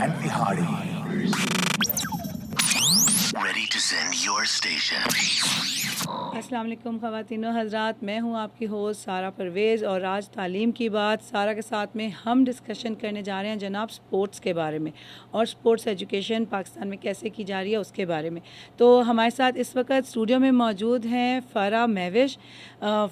and Vihari. Ready to send your station. अस्सलाम वालेकुम ख़वातीनो हज़रात, मैं हूं आपकी होस्ट सारा परवेज़ और आज तालीम की बात सारा के साथ में हम डिस्कशन करने जा रहे हैं जनाब स्पोर्ट्स के बारे में और स्पोर्ट्स एजुकेशन पाकिस्तान में कैसे की जा रही है उसके बारे में। तो हमारे साथ इस वक्त स्टूडियो में मौजूद हैं फ़रा महविश।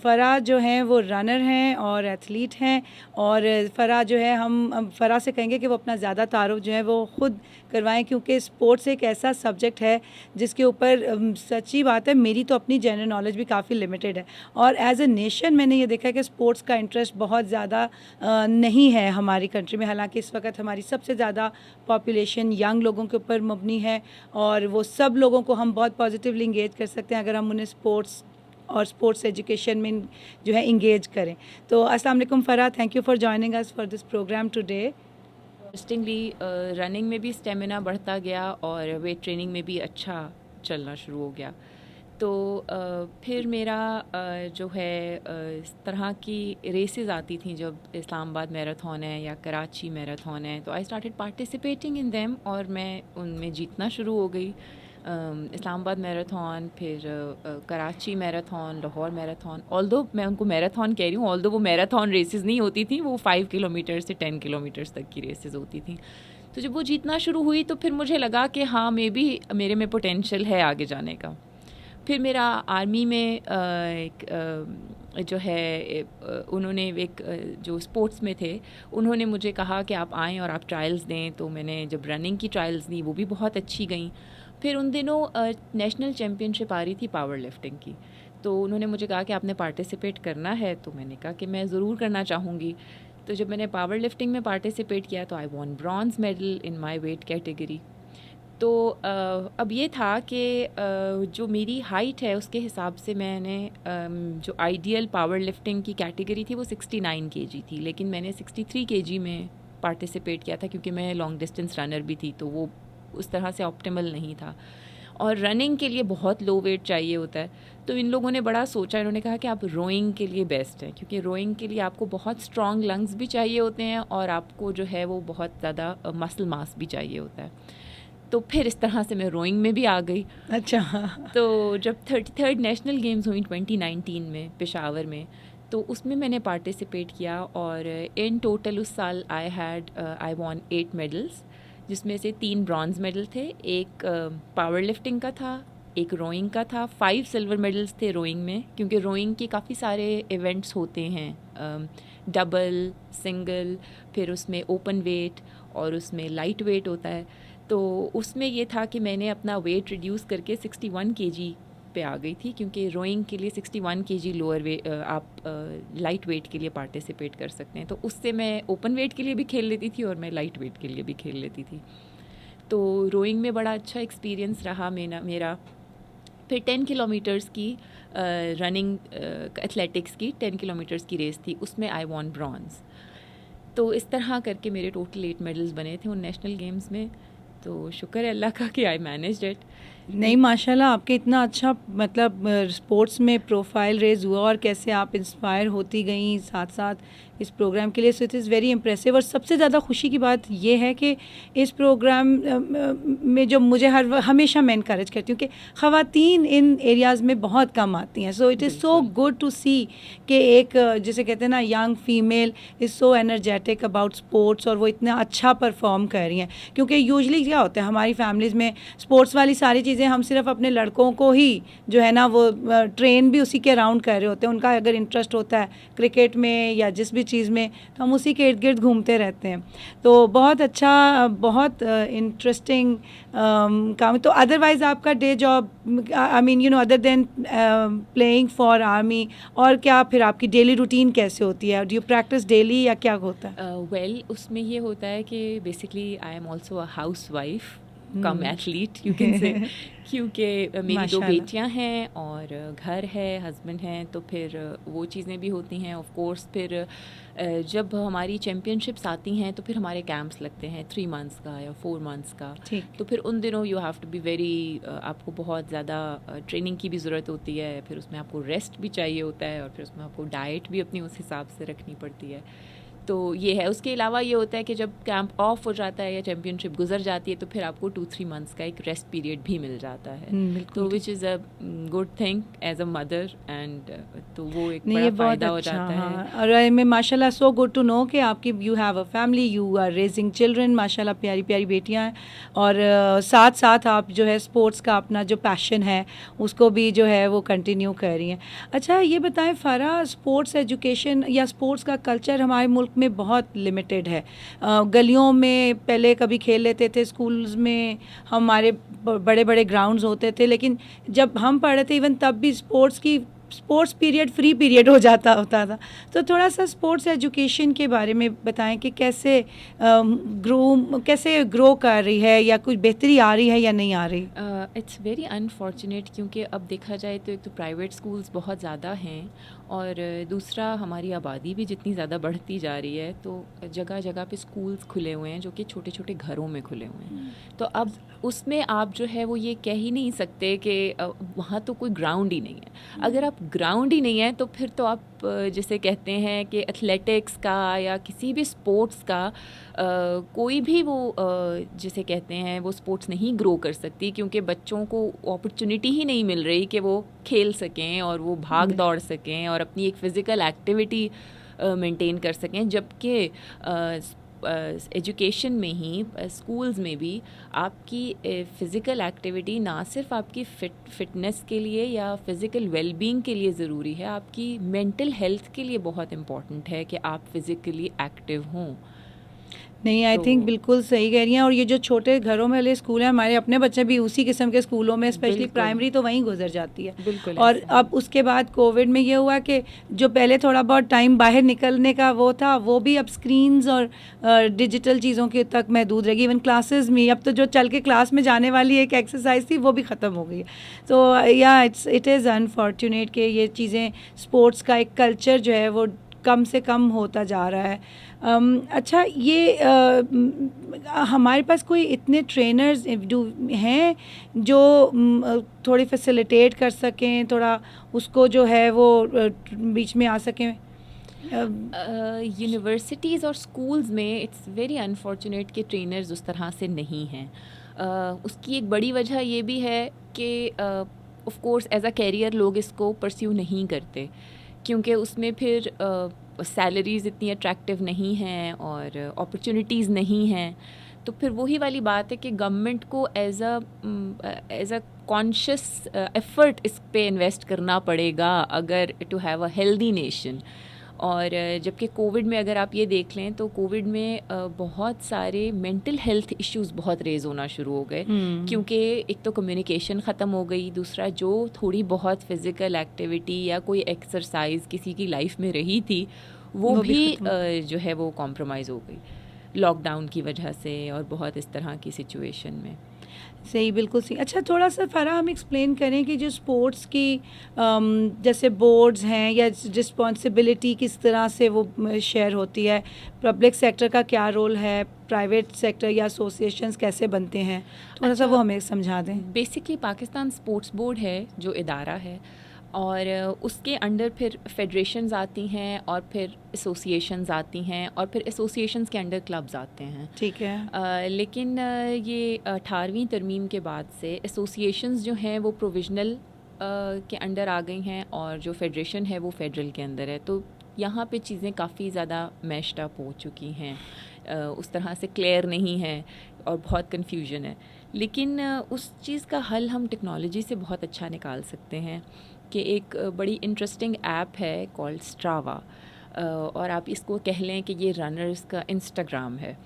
फ़रा जो हैं वो रनर हैं और एथलीट हैं और फ़रा जो है हम फ़रा से कहेंगे कि वो अपना ज़्यादा तारुफ जो है वो ख़ुद करवाएं, क्योंकि स्पोर्ट्स एक ऐसा सब्जेक्ट है जिसके ऊपर सच्ची बात है मेरी तो अपनी जनरल नॉलेज भी काफ़ी लिमिटेड है और एज ए नेशन मैंने ये देखा है कि स्पोर्ट्स का इंटरेस्ट बहुत ज़्यादा नहीं है हमारी कंट्री में। हालांकि इस वक्त हमारी सबसे ज़्यादा पॉपुलेशन यंग लोगों के ऊपर मबनी है और वो सब लोगों को हम बहुत पॉजिटिवली इंगेज कर सकते हैं अगर हम उन्हें स्पोर्ट्स और स्पोर्ट्स एजुकेशन में जो है इंगेज करें। तो अस्सलाम वालेकुम Fara, thank you for joining us for this programme today. Interestingly running में भी स्टेमिना बढ़ता गया और वेट ट्रेनिंग में भी अच्छा चलना शुरू हो गया। तो फिर मेरा जो है इस तरह की रेसेस आती थी, जब इस्लामाबाद मैराथन है या कराची मैराथन है, तो I started participating in them और मैं उनमें जीतना शुरू हो गई। इस्लामाबाद मैराथन, फिर Karachi marathon, Lahore marathon. Although मैं उनको मैराथन कह रही हूँ, ऑल्दो वो मैराथन रेसेस नहीं होती थी, वो 5 किलोमीटर से 10 किलोमीटर्स तक की रेसेस होती थी। तो जब वो जीतना शुरू हुई तो फिर मुझे लगा कि हाँ, मे बी मेरे में पोटेंशियल है आगे जाने का। फिर मेरा आर्मी में एक जो है उन्होंने एक जो स्पोर्ट्स में थे, उन्होंने मुझे कहा कि आप आएँ और आप ट्रायल्स दें। तो मैंने जब रनिंग की ट्रायल्स दी वो भी बहुत अच्छी गई। फिर उन दिनों नेशनल चैम्पियनशिप आ रही थी पावर लिफ्टिंग की, तो उन्होंने मुझे कहा कि आपने पार्टिसिपेट करना है। तो मैंने कहा कि मैं ज़रूर करना चाहूँगी। तो जब मैंने पावर लिफ्टिंग में पार्टिसिपेट किया तो I won bronze medal in my weight category. तो अब ये था कि जो मेरी हाइट है उसके हिसाब से मैंने जो आइडियल पावर लिफ्टिंग की कैटेगरी थी वो 69 केजी थी, लेकिन मैंने 63 केजी में पार्टिसिपेट किया था क्योंकि मैं लॉन्ग डिस्टेंस रनर भी थी, तो वो उस तरह से ऑप्टिमल नहीं था। और रनिंग के लिए बहुत लो वेट चाहिए होता है। तो इन लोगों ने बड़ा सोचा, इन्होंने कहा कि आप रोइंग के लिए बेस्ट हैं, क्योंकि रोइंग के लिए आपको बहुत स्ट्रॉन्ग लंग्स भी चाहिए होते हैं और आपको जो है वो बहुत ज़्यादा मसल मास भी चाहिए होता है। तो फिर इस तरह से मैं रोइंग में भी आ गई। अच्छा। तो जब 33rd नेशनल गेम्स हुई 2019 में पेशावर में, तो उसमें मैंने पार्टिसिपेट किया और इन टोटल उस साल आई वॉन 8 मेडल्स, जिसमें से 3 ब्रॉन्ज़ मेडल थे, एक पावर लिफ्टिंग का था, एक रोइंग का था, 5 सिल्वर मेडल्स थे रोइंग में, क्योंकि रोइंग के काफ़ी सारे इवेंट्स होते हैं, डबल, सिंगल, फिर उसमें ओपन वेट और उसमें लाइट वेट होता है। तो उसमें ये था कि मैंने अपना वेट रिड्यूस करके 61 केजी पे आ गई थी, क्योंकि रोइंग के लिए 61 केजी लोअर वेट आप लाइट वेट के लिए पार्टिसिपेट कर सकते हैं। तो उससे मैं ओपन वेट के लिए भी खेल लेती थी और मैं लाइट वेट के लिए भी खेल लेती थी। तो रोइंग में बड़ा अच्छा एक्सपीरियंस रहा मेरा। फिर 10 किलोमीटर्स की रनिंग एथलेटिक्स की 10 किलोमीटर्स की रेस थी, उसमें आई वॉन ब्रॉन्ज़। तो इस तरह करके मेरे टोटल 8 मेडल्स बने थे उन नेशनल गेम्स में। तो शुक्र है अल्लाह का कि आई मैनेज्ड इट। नहीं, माशाल्लाह आपके इतना अच्छा मतलब स्पोर्ट्स में प्रोफाइल रेज हुआ और कैसे आप इंस्पायर होती गई साथ साथ इस प्रोग्राम के लिए, सो इट इज़ वेरी इम्प्रेसिव। और सबसे ज़्यादा खुशी की बात यह है कि इस प्रोग्राम में जो मुझे हमेशा मैं इनकरेज करती हूँ कि ख़वातीन इन एरियाज़ में बहुत कम आती हैं। So it is so good to see कि एक जिसे कहते हैं ना young female is so energetic about sports और वो इतना अच्छा परफॉर्म कर रही हैं। क्योंकि यूजली क्या होता है हमारी फैमिलीज़ में स्पोर्ट्स वाली सारी चीज़ें हम सिर्फ अपने लड़कों को ही जो है ना वो ट्रेन भी उसी के अराउंड कर रहे होते हैं। उनका अगर इंटरेस्ट होता है क्रिकेट में या जिस भी चीज़ में, तो हम उसी के इर्द गिर्द घूमते रहते हैं। तो बहुत अच्छा, बहुत इंटरेस्टिंग काम। तो अदरवाइज़ आपका day job, I mean you know other than playing for army, और क्या फिर आपकी डेली रूटीन कैसे होती है? डू यू प्रैक्टिस डेली या क्या होता है? वेल उसमें ये होता है कि basically I am also a house wife come athlete you can say, क्योंकि मेरी 2 बेटियां हैं और घर है, हस्बैंड हैं, तो फिर वो चीज़ें भी होती हैं। ऑफ कोर्स फिर जब हमारी चैम्पियनशिप्स आती हैं तो फिर हमारे कैंप्स लगते हैं 3 मंथ्स का या 4 मंथ्स का। तो फिर उन दिनों you have to be very, आपको बहुत ज़्यादा ट्रेनिंग की भी ज़रूरत होती है, फिर उसमें आपको रेस्ट भी चाहिए होता है और फिर उसमें आपको डाइट भी अपनी उस हिसाब से रखनी पड़ती है। तो ये है। उसके अलावा ये होता है कि जब कैंप ऑफ हो जाता है या चैम्पियनशिप गुजर जाती है तो फिर आपको 2-3 मंथ्स का एक रेस्ट पीरियड भी मिल जाता है, बिल्कुल तो which is a good thing as a mother and तो वो एक नहीं, बड़ा ये बहुत फ़ायदा हो अच्छा, जाता है। हाँ। और आई में माशाल्लाह सो गुड टू नो कि आपकी you have a family, you are raising children, माशाल्लाह प्यारी प्यारी बेटियां हैं, और साथ साथ आप जो है स्पोर्ट्स का अपना जो पैशन है उसको भी जो है वो कंटिन्यू कर रही हैं। अच्छा ये बताएं फ़ारा, स्पोर्ट्स एजुकेशन या स्पोर्ट्स का कल्चर हमारे मुल्क में बहुत लिमिटेड है। गलियों में पहले कभी खेल लेते थे, स्कूल्स में हमारे बड़े बड़े ग्राउंड्स होते थे, लेकिन जब हम पढ़े थे इवन तब भी स्पोर्ट्स पीरियड फ्री पीरियड हो जाता होता था। तो थोड़ा सा स्पोर्ट्स एजुकेशन के बारे में बताएं कि कैसे ग्रो कर रही है, या कुछ बेहतरी आ रही है या नहीं आ रही। इट्स वेरी अनफॉर्चुनेट, क्योंकि अब देखा जाए तो एक तो प्राइवेट स्कूल्स बहुत ज़्यादा हैं और दूसरा हमारी आबादी भी जितनी ज़्यादा बढ़ती जा रही है तो जगह जगह पे स्कूल्स खुले हुए हैं जो कि छोटे छोटे घरों में खुले हुए हैं। तो अब उसमें आप जो है वो ये कह ही नहीं सकते कि वहाँ तो कोई ग्राउंड ही नहीं है। अगर आप ग्राउंड ही नहीं है तो फिर तो आप जिसे कहते हैं कि एथलेटिक्स का या किसी भी स्पोर्ट्स का कोई भी वो जिसे कहते हैं वो स्पोर्ट्स नहीं ग्रो कर सकती, क्योंकि बच्चों को अपॉर्चुनिटी ही नहीं मिल रही कि वो खेल सकें और वो भाग दौड़ सकें और अपनी एक फ़िज़िकल एक्टिविटी मेंटेन कर सकें। जबकि एजुकेशन में ही स्कूल्स में भी आपकी फ़िज़िकल एक्टिविटी ना सिर्फ आपकी फिटनेस के लिए या फ़िज़िकल वेलबींग के लिए ज़रूरी है, आपकी मेंटल हेल्थ के लिए बहुत इम्पॉर्टेंट है कि आप फ़िज़िकली एक्टिव हों। नहीं, आई थिंक बिल्कुल सही कह रही हैं। और ये जो छोटे घरों में वाले स्कूल हैं, हमारे अपने बच्चे भी उसी किस्म के स्कूलों में, स्पेशली प्राइमरी तो वहीं गुजर जाती है। बिल्कुल। और अब उसके बाद कोविड में ये हुआ कि जो पहले थोड़ा बहुत टाइम बाहर निकलने का वो था, वो भी अब स्क्रीन्स और डिजिटल चीज़ों के तक महदूद रहेगी। इवन क्लासेस में अब तो जो चल के क्लास में जाने वाली एक एक्सरसाइज थी वो भी ख़त्म हो गई है। तो या इट इज़ अनफॉर्चुनेट कि ये चीज़ें, स्पोर्ट्स का एक कल्चर जो है वो कम से कम होता जा रहा है। अच्छा ये हमारे पास कोई इतने ट्रेनर्स हैं जो थोड़ी फैसिलिटेट कर सकें, थोड़ा उसको जो है वो बीच में आ सकें। यूनिवर्सिटीज़ और स्कूल्स में इट्स वेरी अनफॉर्चुनेट कि ट्रेनर्स उस तरह से नहीं हैं। उसकी एक बड़ी वजह ये भी है कि of course as a career लोग इसको परस्यू नहीं करते, क्योंकि उसमें फिर सैलरीज़ इतनी अट्रैक्टिव नहीं हैं और अपॉर्चुनिटीज़ नहीं हैं। तो फिर वही वाली बात है कि गवर्नमेंट को एज अ कॉन्शियस एफर्ट इस पे इन्वेस्ट करना पड़ेगा अगर to have a healthy nation. और जबकि कोविड में अगर आप ये देख लें तो कोविड में बहुत सारे मेंटल हेल्थ इश्यूज़ बहुत रेज़ होना शुरू हो गए, क्योंकि एक तो कम्युनिकेशन ख़त्म हो गई, दूसरा जो थोड़ी बहुत फ़िज़िकल एक्टिविटी या कोई एक्सरसाइज किसी की लाइफ में रही थी वो भी जो है वो कॉम्प्रोमाइज़ हो गई लॉकडाउन की वजह से और बहुत इस तरह की सिचुएशन में। सही, बिल्कुल सही। अच्छा थोड़ा सा फ़ारा हम एक्सप्लेन करें कि जो स्पोर्ट्स की जैसे बोर्ड्स हैं या रिस्पॉन्सिबिलिटी किस तरह से वो शेयर होती है, पब्लिक सेक्टर का क्या रोल है, प्राइवेट सेक्टर या एसोसिएशंस कैसे बनते हैं, थोड़ा सा वो हमें समझा दें। बेसिकली पाकिस्तान स्पोर्ट्स बोर्ड है जो इदारा है और उसके अंडर फिर फेडरेशंस आती हैं और फिर एसोसिएशंस आती हैं और फिर एसोसिएशंस के अंडर क्लब्स आते हैं। ठीक है। लेकिन ये 18वीं तरमीम के बाद से एसोसिएशंस जो हैं वो प्रोविजनल के अंडर आ गई हैं और जो फेडरेशन है वो फेडरल के अंदर है। तो यहाँ पे चीज़ें काफ़ी ज़्यादा मैश्ड अप हो चुकी हैं, उस तरह से क्लियर नहीं है और बहुत कन्फ्यूजन है। लेकिन उस चीज़ का हल हम टेक्नोलॉजी से बहुत अच्छा निकाल सकते हैं कि एक बड़ी इंटरेस्टिंग ऐप है कॉल्ड स्ट्रावा, और आप इसको कह लें कि ये रनर्स का इंस्टाग्राम है।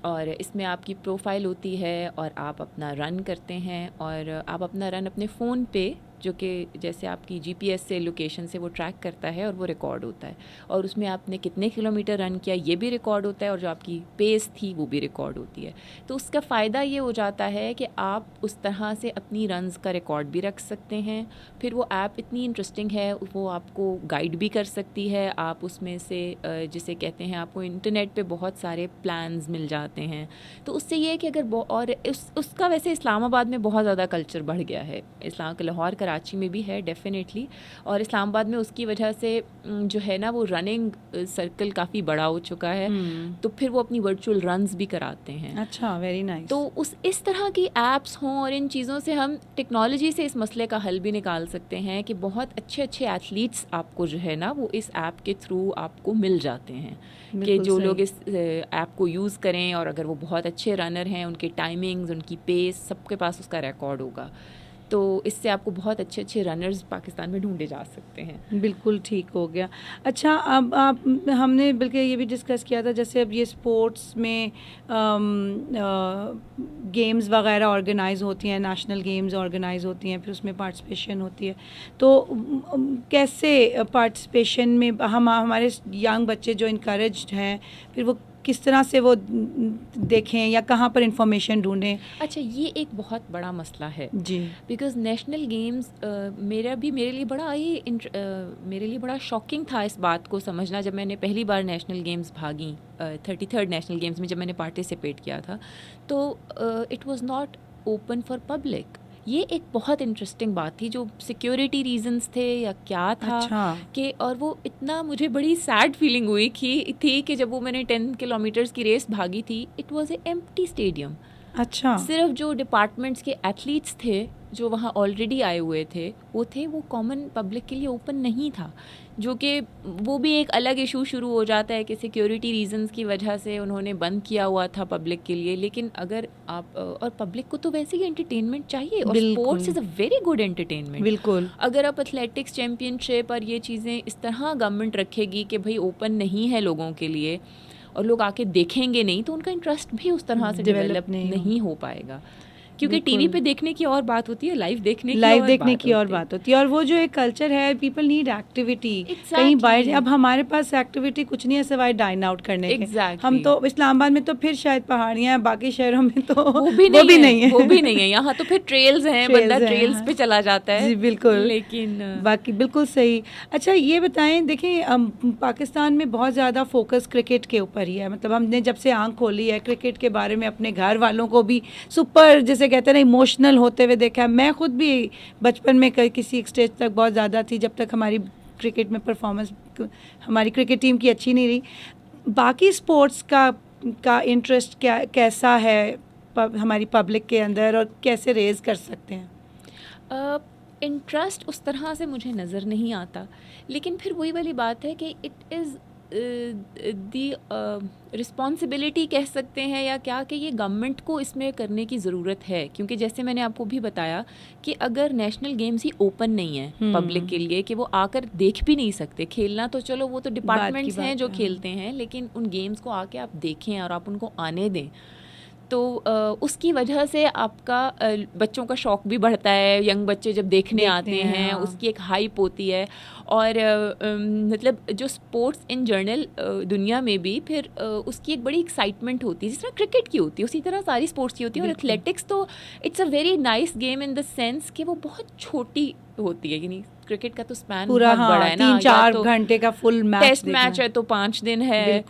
और इसमें आपकी प्रोफाइल होती है और आप अपना रन करते हैं और आप अपना रन अपने फ़ोन पे, जो कि जैसे आपकी जीपीएस से लोकेशन से वो ट्रैक करता है और वो रिकॉर्ड होता है और उसमें आपने कितने किलोमीटर रन किया ये भी रिकॉर्ड होता है और जो आपकी पेस थी वो भी रिकॉर्ड होती है। तो उसका फ़ायदा ये हो जाता है कि आप उस तरह से अपनी रन्स का रिकॉर्ड भी रख सकते हैं। फिर वो ऐप इतनी इंटरेस्टिंग है, वो आपको गाइड भी कर सकती है। आप उसमें से जिसे कहते हैं, आपको इंटरनेट पे बहुत सारे प्लान्स मिल जाते हैं। तो उससे ये है कि अगर और उसका वैसे इस्लामाबाद में बहुत ज़्यादा कल्चर बढ़ गया है, इस्लाम के लाहौर, कराची कराची में भी है डेफिनेटली, और इस्लामाबाद में उसकी वजह से जो है ना वो रनिंग सर्कल काफ़ी बड़ा हो चुका है, तो फिर वो अपनी वर्चुअल रन्स भी कराते हैं। अच्छा, वेरी नाइस। तो इस तरह की ऐप्स हों और इन चीज़ों से हम टेक्नोलॉजी से इस मसले का हल भी निकाल सकते हैं कि बहुत अच्छे अच्छे एथलीट्स आपको जो है ना वो इस ऐप के थ्रू आपको मिल जाते हैं कि जो लोग इस ऐप को यूज़ करें, और अगर वो बहुत अच्छे रनर हैं, उनके टाइमिंग्स, उनकी पेस, सबके पास उसका रिकॉर्ड होगा, तो इससे आपको बहुत अच्छे अच्छे रनर्स पाकिस्तान में ढूंढे जा सकते हैं। बिल्कुल ठीक हो गया। अच्छा, अब आप हमने बल्कि ये भी डिस्कस किया था, जैसे अब ये स्पोर्ट्स में गेम्स वगैरह ऑर्गेनाइज होती हैं, नेशनल गेम्स ऑर्गेनाइज होती हैं, फिर उसमें पार्टिसिपेशन होती है, तो कैसे पार्टिसिपेशन में हमारे यंग बच्चे जो इनकरेज्ड हैं, फिर वो किस तरह से वो देखें या कहाँ पर इंफॉर्मेशन ढूंढें? अच्छा, ये एक बहुत बड़ा मसला है जी, बिकॉज़ नेशनल गेम्स मेरे लिए बड़ा शॉकिंग था इस बात को समझना जब मैंने पहली बार नेशनल गेम्स भागी, 33rd नेशनल गेम्स में जब मैंने पार्टिसिपेट किया था, तो it was not open for public. ये एक बहुत इंटरेस्टिंग बात थी, जो सिक्योरिटी रीजंस थे या क्या था। अच्छा, कि और वो इतना मुझे बड़ी सैड फीलिंग हुई थी कि जब वो मैंने 10 किलोमीटर्स की रेस भागी थी, it was a empty stadium. अच्छा, सिर्फ जो डिपार्टमेंट्स के एथलीट्स थे जो वहाँ ऑलरेडी आए हुए थे, वो कॉमन पब्लिक के लिए ओपन नहीं था, जो कि वो भी एक अलग इशू शुरू हो जाता है कि सिक्योरिटी रीजंस की वजह से उन्होंने बंद किया हुआ था पब्लिक के लिए। लेकिन अगर आप और पब्लिक को तो वैसे ही एंटरटेनमेंट चाहिए, और sports is a very good entertainment. बिल्कुल। अगर आप एथलेटिक्स चैम्पियनशिप और ये चीज़ें इस तरह गवर्नमेंट रखेगी कि भाई ओपन नहीं है लोगों के लिए और लोग आके देखेंगे नहीं, तो उनका इंटरेस्ट भी उस तरह से डेवलप नहीं हो पाएगा। क्योंकि टीवी पे देखने की और बात होती है, लाइव देखने की और बात होती है। और वो जो एक कल्चर है, पीपल नीड एक्टिविटी, कहीं बाहर। अब हमारे पास एक्टिविटी कुछ नहीं है सिवाय डाइन आउट करने के। हम तो इस्लामाबाद में तो फिर शायद पहाड़ियाँ हैं, बाकी शहरों में तो वो भी नहीं है। यहाँ तो फिर ट्रेल्स हैं, बंदा ट्रेल्स पे चला जाता है। जी बिल्कुल, लेकिन बाकी बिल्कुल सही। अच्छा, ये बताएं, देखिए पाकिस्तान में बहुत ज़्यादा फोकस क्रिकेट के ऊपर ही है। मतलब हमने जब से आंख खोली है क्रिकेट के बारे में, अपने घर वालों को भी सुपर, जैसे कहते हैं ना, इमोशनल होते हुए देखा है। मैं खुद भी बचपन में किसी एक स्टेज तक बहुत ज़्यादा थी, जब तक हमारी क्रिकेट में परफॉर्मेंस, हमारी क्रिकेट टीम की अच्छी नहीं रही। बाकी स्पोर्ट्स का इंटरेस्ट कैसा है हमारी पब्लिक के अंदर, और कैसे रेज कर सकते हैं? इंटरेस्ट उस तरह से मुझे नज़र नहीं आता, लेकिन फिर वही वाली बात है कि इट इज़ दी रिस्पॉन्सिबिलिटी कह सकते हैं या क्या, कि ये गवर्नमेंट को इसमें करने की ज़रूरत है। क्योंकि जैसे मैंने आपको भी बताया कि अगर नेशनल गेम्स ही ओपन नहीं है पब्लिक के लिए, कि वो आकर देख भी नहीं सकते, खेलना तो चलो वो तो डिपार्टमेंट्स हैं जो खेलते हैं, लेकिन उन गेम्स को आके आप देखें और आप उनको आने दें, तो उसकी वजह से आपका बच्चों का शौक़ भी बढ़ता है। यंग बच्चे जब देखने आते हैं, उसकी एक हाइप होती है। और मतलब जो स्पोर्ट्स इन जनरल दुनिया में भी फिर उसकी एक बड़ी एक्साइटमेंट होती है, जिस तरह क्रिकेट की होती है उसी तरह सारी स्पोर्ट्स की होती है। और एथलेटिक्स तो it's a very nice game in the sense कि वो बहुत छोटी होती है, यानी क्रिकेट का तो स्पैन बहुत बड़ा है ना, 3-4 घंटे का फुल मैच, टेस्ट मैच है तो 5 दिन है,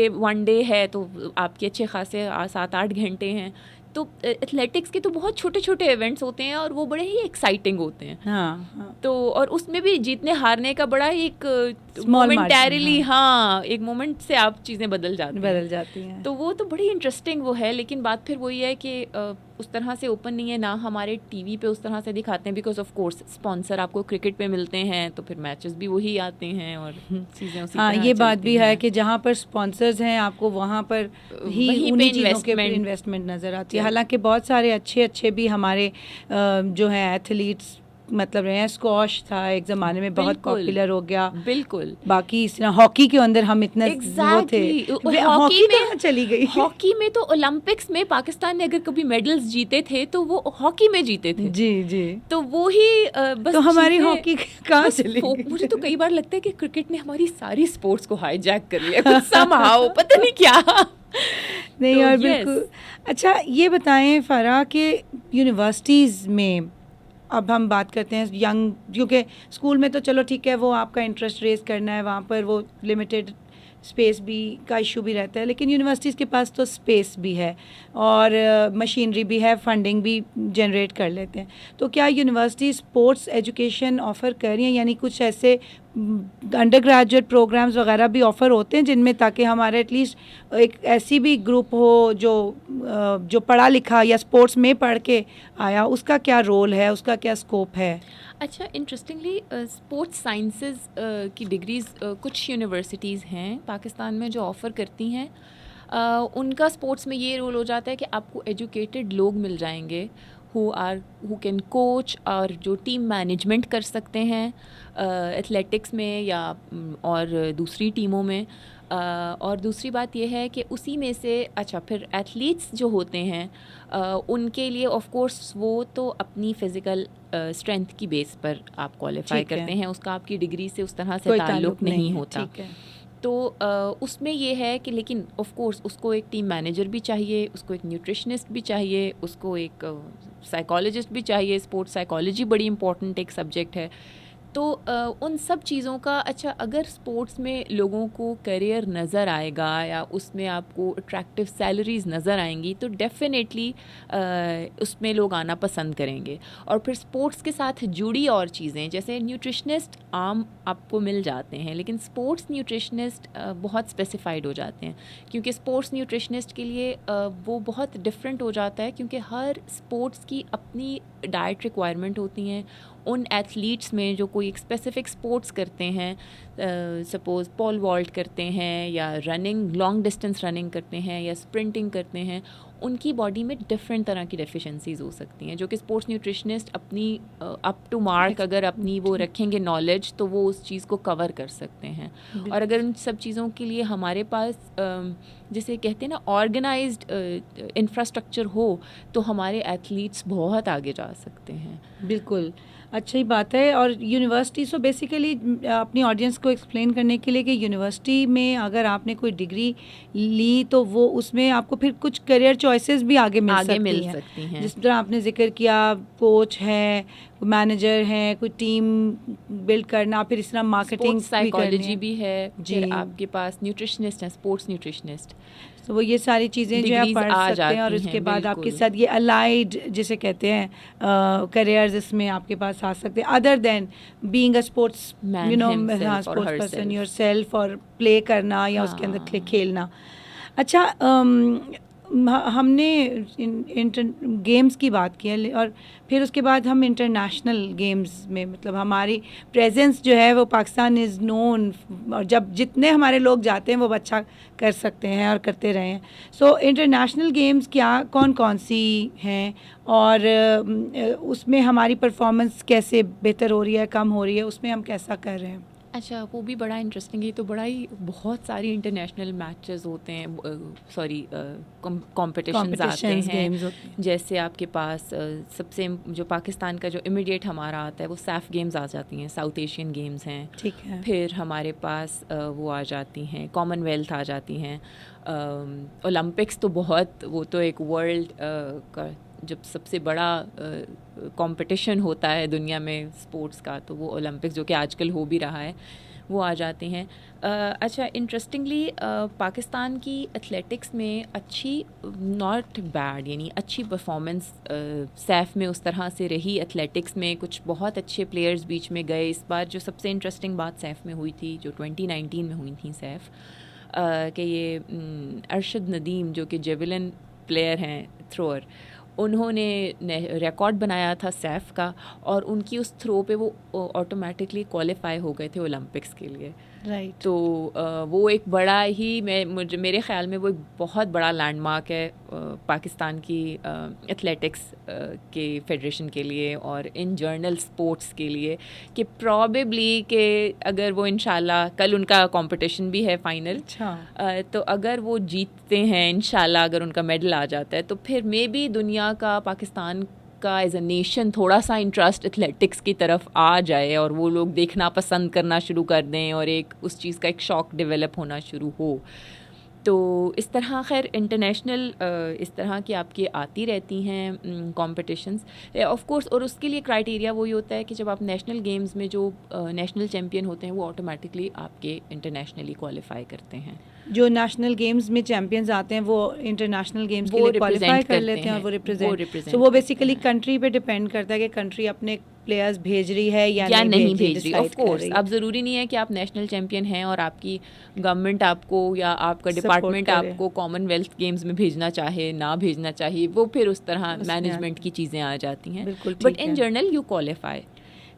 वन डे है तो आपके अच्छे खासे 7-8 घंटे हैं। तो एथलेटिक्स के तो बहुत छोटे छोटे इवेंट्स होते हैं और वो बड़े ही एक्साइटिंग होते हैं। हाँ। तो और उसमें भी जीतने हारने का बड़ा ही एक मोमेंटरीली, हाँ, एक मोमेंट से आप चीज़ें बदल जाती हैं। तो वो तो बड़ी इंटरेस्टिंग वो है। लेकिन बात फिर वही है कि उस तरह से ओपन नहीं है ना, हमारे टीवी पे उस तरह से दिखाते हैं, बिकॉज ऑफ कोर्स स्पॉन्सर आपको क्रिकेट पे मिलते हैं, तो फिर मैचेस भी वही आते हैं और चीज़ें उसी तरह ये बात भी है कि जहाँ पर स्पॉन्सर्स हैं आपको वहाँ पर ही उन्हीं चीज़ों के इन्वेस्टमेंट नज़र आती है। हालांकि बहुत सारे अच्छे भी हमारे जो हैं एथलीट्स मतलब रहे हैं। स्क्वॉश था एक ज़माने में, बहुत पॉपुलर हो गया। बिल्कुल। बाकी इस तरह हॉकी के अंदर हम इतने वो थे, हॉकी में चली गई। हॉकी में तो ओलंपिक्स में पाकिस्तान ने अगर कभी मेडल्स जीते थे तो वो हॉकी में जीते थे। जी। तो वो ही बस, तो हमारी हॉकी कहाँ चली गई? मुझे तो कई बार लगता है कि क्रिकेट ने हमारी सारी स्पोर्ट्स को हाईजैक कर लिया कुछ समहाउ, पता नहीं क्या। नहीं, और बिल्कुल। अच्छा, ये बताएं फराह कि यूनिवर्सिटीज़ में अब हम बात करते हैं क्योंकि स्कूल में तो चलो ठीक है, वो आपका इंटरेस्ट रेज करना है, वहाँ पर वो लिमिटेड स्पेस भी का इशू भी रहता है, लेकिन यूनिवर्सिटीज़ के पास तो स्पेस भी है और मशीनरी भी है, फंडिंग भी जनरेट कर लेते हैं। तो क्या यूनिवर्सिटी स्पोर्ट्स एजुकेशन ऑफ़र कर रही हैं, यानी कुछ ऐसे अंडर ग्रेजुएट प्रोग्राम्स वगैरह भी ऑफ़र होते हैं जिनमें, ताकि हमारे एटलीस्ट एक ऐसी भी ग्रुप हो जो पढ़ा लिखा या स्पोर्ट्स में पढ़ के आया, उसका क्या रोल है, उसका क्या स्कोप है? अच्छा, इंटरेस्टिंगली स्पोर्ट्स साइंसेज की डिग्रीज़ कुछ यूनिवर्सिटीज़ हैं पाकिस्तान में जो ऑफ़र करती हैं। उनका स्पोर्ट्स में ये रोल हो जाता है कि आपको एजुकेटेड लोग मिल जाएंगे हु कैन कोच और जो टीम मैनेजमेंट कर सकते हैं एथलेटिक्स में या और दूसरी टीमों में। और दूसरी बात यह है कि उसी में से अच्छा फिर एथलीट्स जो होते हैं उनके लिए ऑफ कोर्स वो तो अपनी फ़िज़िकल स्ट्रेंथ की बेस पर आप क्वालिफाई करते हैं, उसका आपकी डिग्री से उस तरह से ताल्लुक़ नहीं होता। ठीक है। तो उसमें ये है कि लेकिन ऑफ कोर्स उसको एक टीम मैनेजर भी चाहिए, उसको एक न्यूट्रिशनिस्ट भी चाहिए, उसको एक साइकोलॉजिस्ट भी चाहिए। स्पोर्ट्स साइकोलॉजी बड़ी इंपॉर्टेंट एक सब्जेक्ट है। तो उन सब चीज़ों का अच्छा अगर स्पोर्ट्स में लोगों को करियर नज़र आएगा या उसमें आपको अट्रैक्टिव सैलरीज़ नज़र आएंगी तो डेफिनेटली उसमें लोग आना पसंद करेंगे। और फिर स्पोर्ट्स के साथ जुड़ी और चीज़ें जैसे न्यूट्रिशनिस्ट आम आपको मिल जाते हैं, लेकिन स्पोर्ट्स न्यूट्रिशनिस्ट बहुत स्पेसिफाइड हो जाते हैं, क्योंकि स्पोर्ट्स न्यूट्रिशनिस्ट के लिए वो बहुत डिफरेंट हो जाता है, क्योंकि हर स्पोर्ट्स की अपनी डाइट रिक्वायरमेंट होती हैं। उन एथलीट्स में जो कोई एक स्पेसिफिक स्पोर्ट्स करते हैं, सपोज़ पोल वॉल्ट करते हैं या रनिंग लॉन्ग डिस्टेंस रनिंग करते हैं या स्प्रिंटिंग करते हैं, उनकी बॉडी में डिफरेंट तरह की डेफिशिएंसीज हो सकती हैं, जो कि स्पोर्ट्स न्यूट्रिशनिस्ट अपनी अप टू मार्क अगर अपनी वो रखेंगे नॉलेज तो वो उस चीज़ को कवर कर सकते हैं। और अगर उन सब चीज़ों के लिए हमारे पास जिसे कहते हैं ना ऑर्गेनाइज्ड इंफ्रास्ट्रक्चर हो तो हमारे एथलीट्स बहुत आगे जा सकते हैं। बिल्कुल अच्छी बात है। और यूनिवर्सिटी सो बेसिकली अपनी ऑडियंस को एक्सप्लेन करने के लिए कि यूनिवर्सिटी में अगर आपने कोई डिग्री ली तो वो उसमें आपको फिर कुछ करियर चॉइसेस भी आगे मिल सकती हैं। जिस तरह आपने जिक्र किया, कोच है, मैनेजर है, कोई टीम बिल्ड करना, फिर इस तरह मार्केटिंग साइकोलॉजी भी है, फिर आपके पास न्यूट्रिशनिस्ट है, स्पोर्ट्स न्यूट्रिशनिस्ट, तो वो ये सारी चीज़ें जो है पढ़ सकते हैं। और उसके बाद आपके साथ ये अलाइड जिसे कहते हैं करियर्स इसमें आपके पास आ सकते हैं, other than being a sports sports person yourself, और प्ले करना या उसके अंदर खेलना। अच्छा, हमने गेम्स की बात की है और फिर उसके बाद हम इंटरनेशनल गेम्स में, मतलब हमारी प्रेजेंस जो है वो पाकिस्तान इज़ नोन, और जब जितने हमारे लोग जाते हैं वो अच्छा कर सकते हैं और करते रहे हैं। सो इंटरनेशनल गेम्स क्या कौन कौन सी हैं और उसमें हमारी परफॉर्मेंस कैसे बेहतर हो रही है, कम हो रही है, उसमें हम कैसा कर रहे हैं? अच्छा, वो भी बड़ा इंटरेस्टिंग है। तो बड़ा ही बहुत सारी इंटरनेशनल मैचेस होते हैं, सॉरी कॉम्पिटिशन्स आते हैं। जैसे आपके पास सबसे जो पाकिस्तान का जो इमीडिएट हमारा आता है वो सैफ गेम्स आ जाती हैं, साउथ एशियन गेम्स हैं। ठीक है। फिर हमारे पास वो आ जाती हैं, कॉमनवेल्थ आ जाती हैं, ओलंपिक्स तो बहुत, वो तो एक वर्ल्ड का जब सबसे बड़ा कंपटीशन होता है दुनिया में स्पोर्ट्स का, तो वो ओलंपिक्स जो कि आजकल हो भी रहा है, वो आ जाते हैं। अच्छा, इंटरेस्टिंगली पाकिस्तान की एथलेटिक्स में अच्छी, नॉट बैड, यानी अच्छी परफॉर्मेंस सैफ में उस तरह से रही। एथलेटिक्स में कुछ बहुत अच्छे प्लेयर्स बीच में गए। इस बार जो सबसे इंटरेस्टिंग बात सैफ में हुई थी, जो 2019 में हुई थी सैफ, कि ये अरशद नदीम जो कि जेवलिन प्लेयर हैं, थ्रोअर, उन्होंने रिकॉर्ड बनाया था सैफ का, और उनकी उस थ्रो पे वो ऑटोमेटिकली क्वालिफाई हो गए थे ओलंपिक्स के लिए। राइट। तो वो एक बड़ा ही, मेरे ख़्याल में वो एक बहुत बड़ा लैंडमार्क है पाकिस्तान की एथलेटिक्स के फेडरेशन के लिए और इन जर्नल स्पोर्ट्स के लिए, कि प्रॉबेबली कि अगर वो इंशाल्लाह, कल उनका कंपटीशन भी है फाइनल, तो अगर वो जीतते हैं इंशाल्लाह, अगर उनका मेडल आ जाता है, तो फिर मे बी दुनिया का, पाकिस्तान का एज अ नेशन थोड़ा सा इंटरेस्ट एथलेटिक्स की तरफ आ जाए और वो लोग देखना पसंद करना शुरू कर दें और एक उस चीज़ का एक शौक डेवलप होना शुरू हो। तो इस तरह खैर इंटरनेशनल इस तरह की आपकी आती रहती हैं कॉम्पिटिशन्स ऑफ कोर्स, और उसके लिए क्राइटेरिया वही होता है कि जब आप नेशनल गेम्स में जो नेशनल चैम्पियन होते हैं वो ऑटोमेटिकली आपके इंटरनेशनली क्वालिफाई करते हैं। जो नेशनल गेम्स में चैंपियंस आते हैं वो इंटरनेशनल गेम्स के वो लिए क्वालिफाई represent कर लेते करते हैं और वो हैं, रिप्रेजेंट represent सो वो करते बेसिकली हैं। कंट्री पे डिपेंड करता है कि कंट्री अपने प्लेयर्स भेज रही है या नहीं भेज रही। decide ऑफ कर कोर्स रही है। अब ज़रूरी नहीं है कि आप नेशनल चैम्पियन हैं और आपकी गवर्नमेंट आपको या आपका Support डिपार्टमेंट करे। आपको कॉमनवेल्थ गेम्स में भेजना चाहे ना भेजना चाहिए, वो फिर उस तरह उसमें मैनेजमेंट आता की चीज़ें आ जाती हैं। बिल्कुल बट ठीक इन है। General you qualify.